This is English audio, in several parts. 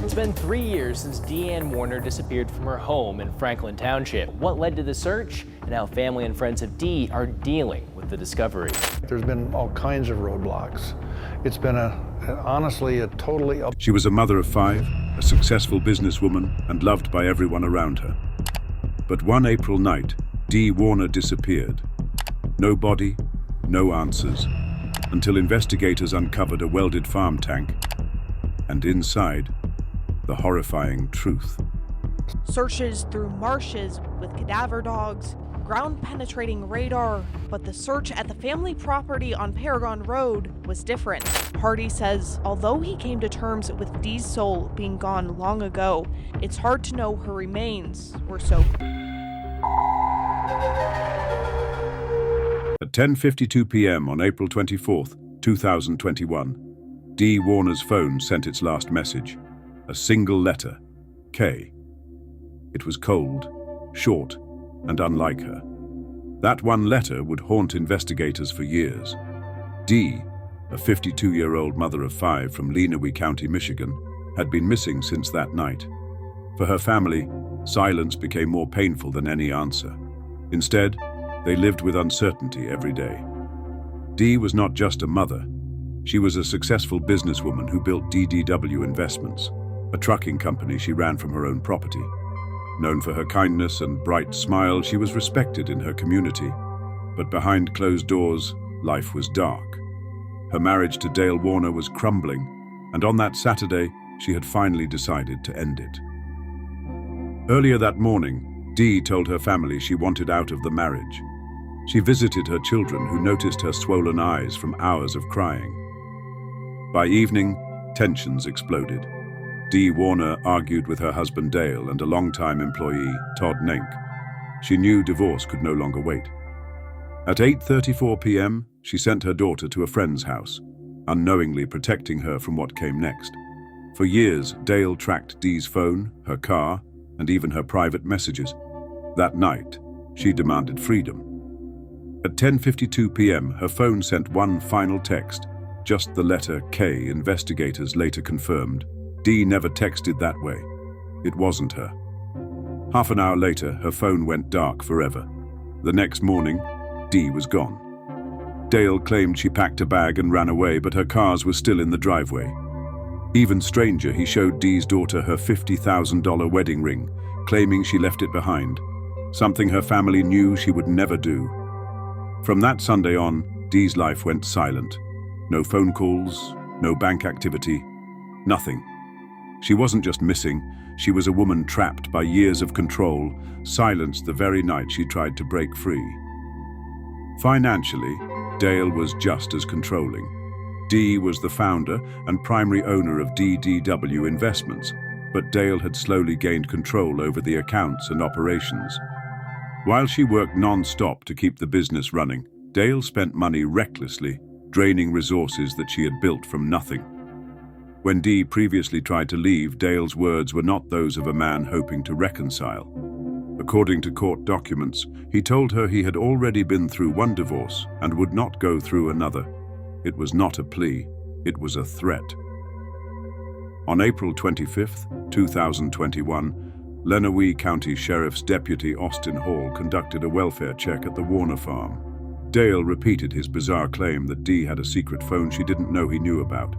It's been 3 years since Dee Warner disappeared from her home in Franklin Township. What led to the search and how family and friends of Dee are dealing with the discovery. There's been all kinds of roadblocks. It's been honestly a totally... She was a mother of 5, a successful businesswoman, and loved by everyone around her. But one April night, Dee Warner disappeared. No body, no answers, until investigators uncovered a welded farm tank, and inside, the horrifying truth. Searches through marshes with cadaver dogs, ground-penetrating radar, but the search at the family property on Paragon Road was different. Hardy says although he came to terms with Dee's soul being gone long ago, it's hard to know her remains were so. At 10:52 p.m. on April 24th, 2021, Dee Warner's phone sent its last message, a single letter, K. It was cold, short, and unlike her. That one letter would haunt investigators for years. Dee, a 52-year-old mother of 5 from Lenawee County, Michigan, had been missing since that night. For her family, silence became more painful than any answer. Instead, they lived with uncertainty every day. Dee was not just a mother. She was a successful businesswoman who built DDW Investments, a trucking company she ran from her own property. Known for her kindness and bright smile, she was respected in her community. But behind closed doors, life was dark. Her marriage to Dale Warner was crumbling, and on that Saturday, she had finally decided to end it. Earlier that morning, Dee told her family she wanted out of the marriage. She visited her children, who noticed her swollen eyes from hours of crying. By evening, tensions exploded. Dee Warner argued with her husband Dale and a longtime employee, Todd Nenk. She knew divorce could no longer wait. At 8:34 p.m., she sent her daughter to a friend's house, unknowingly protecting her from what came next. For years, Dale tracked Dee's phone, her car, and even her private messages. That night, she demanded freedom. At 10:52 p.m., her phone sent one final text, just the letter K. Investigators later confirmed. Dee never texted that way. It wasn't her. Half an hour later, her phone went dark forever. The next morning, Dee was gone. Dale claimed she packed a bag and ran away, but her cars were still in the driveway. Even stranger, he showed Dee's daughter her $50,000 wedding ring, claiming she left it behind, something her family knew she would never do. From that Sunday on, Dee's life went silent. No phone calls, no bank activity, nothing. She wasn't just missing, she was a woman trapped by years of control, silenced the very night she tried to break free. Financially, Dale was just as controlling. Dee was the founder and primary owner of DDW Investments, but Dale had slowly gained control over the accounts and operations. While she worked non-stop to keep the business running, Dale spent money recklessly, draining resources that she had built from nothing. When Dee previously tried to leave, Dale's words were not those of a man hoping to reconcile. According to court documents, he told her he had already been through one divorce and would not go through another. It was not a plea, it was a threat. On April 25, 2021, Lenawee County Sheriff's Deputy Austin Hall conducted a welfare check at the Warner farm. Dale repeated his bizarre claim that Dee had a secret phone she didn't know he knew about.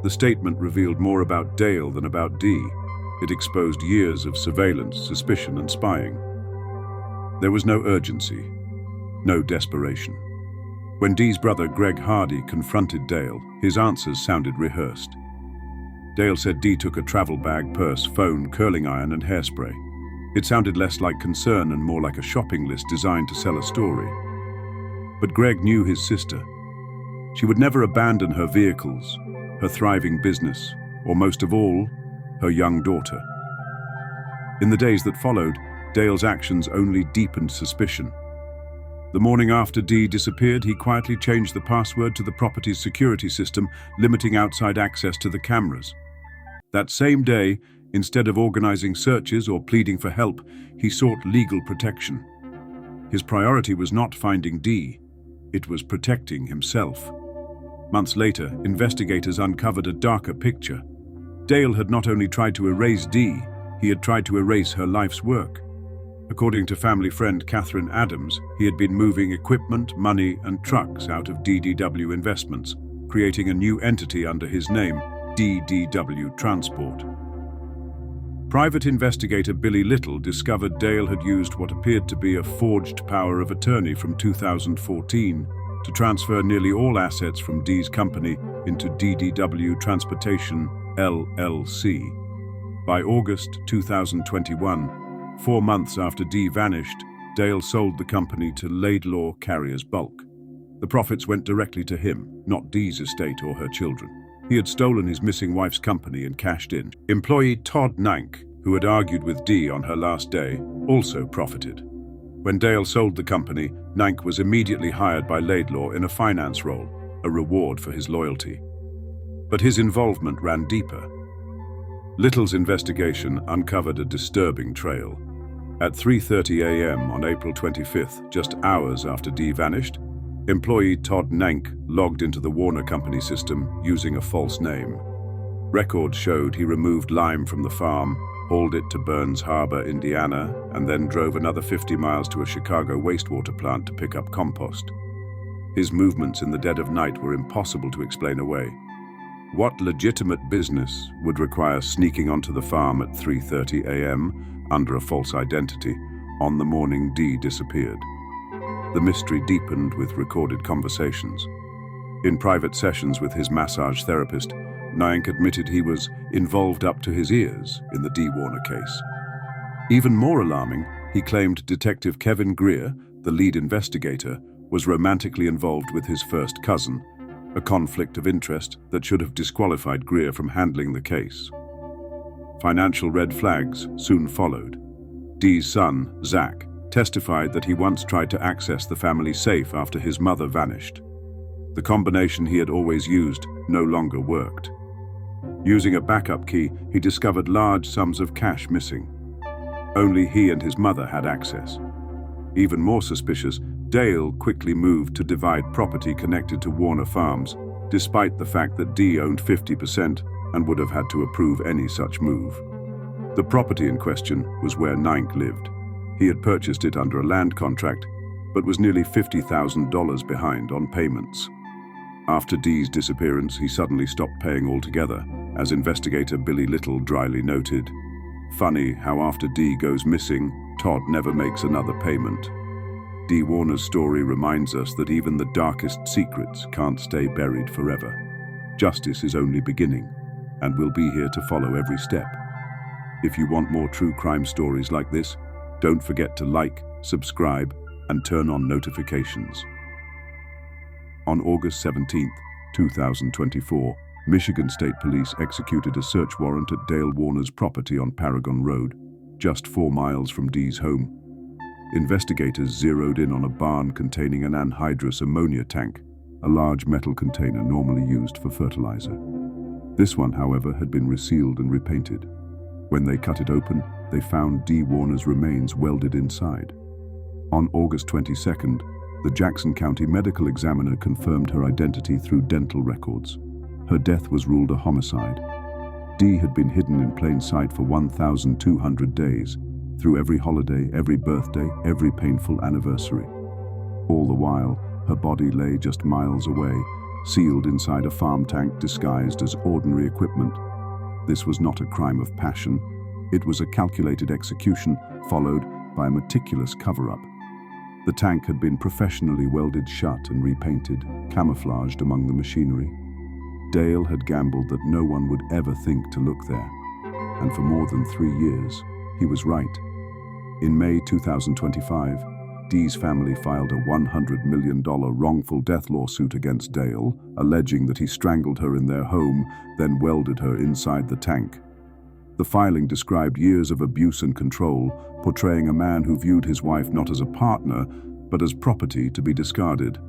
The statement revealed more about Dale than about Dee. It exposed years of surveillance, suspicion, and spying. There was no urgency, no desperation. When Dee's brother Greg Hardy confronted Dale, his answers sounded rehearsed. Dale said Dee took a travel bag, purse, phone, curling iron, and hairspray. It sounded less like concern and more like a shopping list designed to sell a story. But Greg knew his sister. She would never abandon her vehicles, her thriving business, or most of all, her young daughter. In the days that followed, Dale's actions only deepened suspicion. The morning after Dee disappeared, he quietly changed the password to the property's security system, limiting outside access to the cameras. That same day, instead of organizing searches or pleading for help, he sought legal protection. His priority was not finding Dee, it was protecting himself. Months later, investigators uncovered a darker picture. Dale had not only tried to erase Dee, he had tried to erase her life's work. According to family friend Catherine Adams, he had been moving equipment, money, and trucks out of DDW Investments, creating a new entity under his name, DDW Transport. Private investigator Billy Little discovered Dale had used what appeared to be a forged power of attorney from 2014 to transfer nearly all assets from Dee's company into DDW Transportation LLC. By August 2021, 4 months after Dee vanished, Dale sold the company to Laidlaw Carriers Bulk. The profits went directly to him, not Dee's estate or her children. He had stolen his missing wife's company and cashed in. Employee Todd Nank, who had argued with Dee on her last day, also profited. When Dale sold the company, Nank was immediately hired by Laidlaw in a finance role, a reward for his loyalty. But his involvement ran deeper. Little's investigation uncovered a disturbing trail. At 3:30 a.m. on April 25th, just hours after Dee vanished, employee Todd Nank logged into the Warner Company system using a false name. Records showed he removed lime from the farm, hauled it to Burns Harbor, Indiana, and then drove another 50 miles to a Chicago wastewater plant to pick up compost. His movements in the dead of night were impossible to explain away. What legitimate business would require sneaking onto the farm at 3:30 a.m. under a false identity on the morning Dee disappeared? The mystery deepened with recorded conversations. In private sessions with his massage therapist, Nank admitted he was involved up to his ears in the Dee Warner case. Even more alarming, he claimed Detective Kevin Greer, the lead investigator, was romantically involved with his first cousin, a conflict of interest that should have disqualified Greer from handling the case. Financial red flags soon followed. Dee's son, Zach, testified that he once tried to access the family safe after his mother vanished. The combination he had always used no longer worked. Using a backup key, he discovered large sums of cash missing. Only he and his mother had access. Even more suspicious, Dale quickly moved to divide property connected to Warner Farms, despite the fact that Dee owned 50% and would have had to approve any such move. The property in question was where Nank lived. He had purchased it under a land contract, but was nearly $50,000 behind on payments. After Dee's disappearance, he suddenly stopped paying altogether, as investigator Billy Little dryly noted. Funny how after Dee goes missing, Todd never makes another payment. Dee Warner's story reminds us that even the darkest secrets can't stay buried forever. Justice is only beginning, and we'll be here to follow every step. If you want more true crime stories like this, don't forget to like, subscribe, and turn on notifications. On August 17, 2024, Michigan State Police executed a search warrant at Dale Warner's property on Paragon Road, just 4 miles from Dee's home. Investigators zeroed in on a barn containing an anhydrous ammonia tank, a large metal container normally used for fertilizer. This one, however, had been resealed and repainted. When they cut it open, they found Dee Warner's remains welded inside. On August 22nd, the Jackson County medical examiner confirmed her identity through dental records. Her death was ruled a homicide. Dee had been hidden in plain sight for 1,200 days, through every holiday, every birthday, every painful anniversary. All the while, her body lay just miles away, sealed inside a farm tank disguised as ordinary equipment. This was not a crime of passion. It was a calculated execution, followed by a meticulous cover-up. The tank had been professionally welded shut and repainted, camouflaged among the machinery. Dale had gambled that no one would ever think to look there. And for more than 3 years, he was right. In May 2025, Dee's family filed a $100 million wrongful death lawsuit against Dale, alleging that he strangled her in their home, then welded her inside the tank. The filing described years of abuse and control, portraying a man who viewed his wife not as a partner, but as property to be discarded.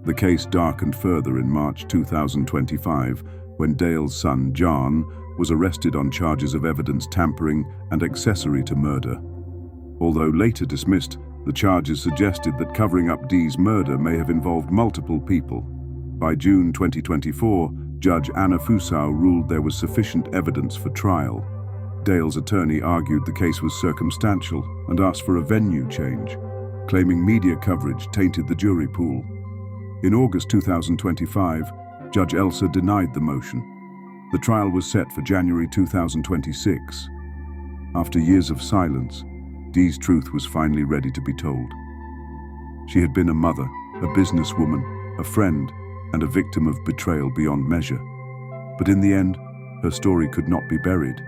The case darkened further in March 2025, when Dale's son, John, was arrested on charges of evidence tampering and accessory to murder. Although later dismissed, the charges suggested that covering up Dee's murder may have involved multiple people. By June 2024, Judge Anna Fusau ruled there was sufficient evidence for trial. Dale's attorney argued the case was circumstantial and asked for a venue change, claiming media coverage tainted the jury pool. In August 2025, Judge Elsa denied the motion. The trial was set for January 2026. After years of silence, Dee's truth was finally ready to be told. She had been a mother, a businesswoman, a friend, and a victim of betrayal beyond measure. But in the end, her story could not be buried.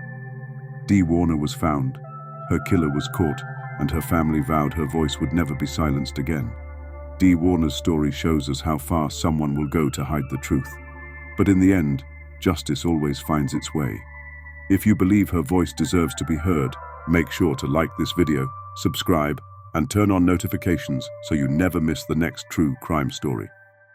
Dee Warner was found, her killer was caught, and her family vowed her voice would never be silenced again. Dee Warner's story shows us how far someone will go to hide the truth. But in the end, justice always finds its way. If you believe her voice deserves to be heard, make sure to like this video, subscribe, and turn on notifications so you never miss the next true crime story.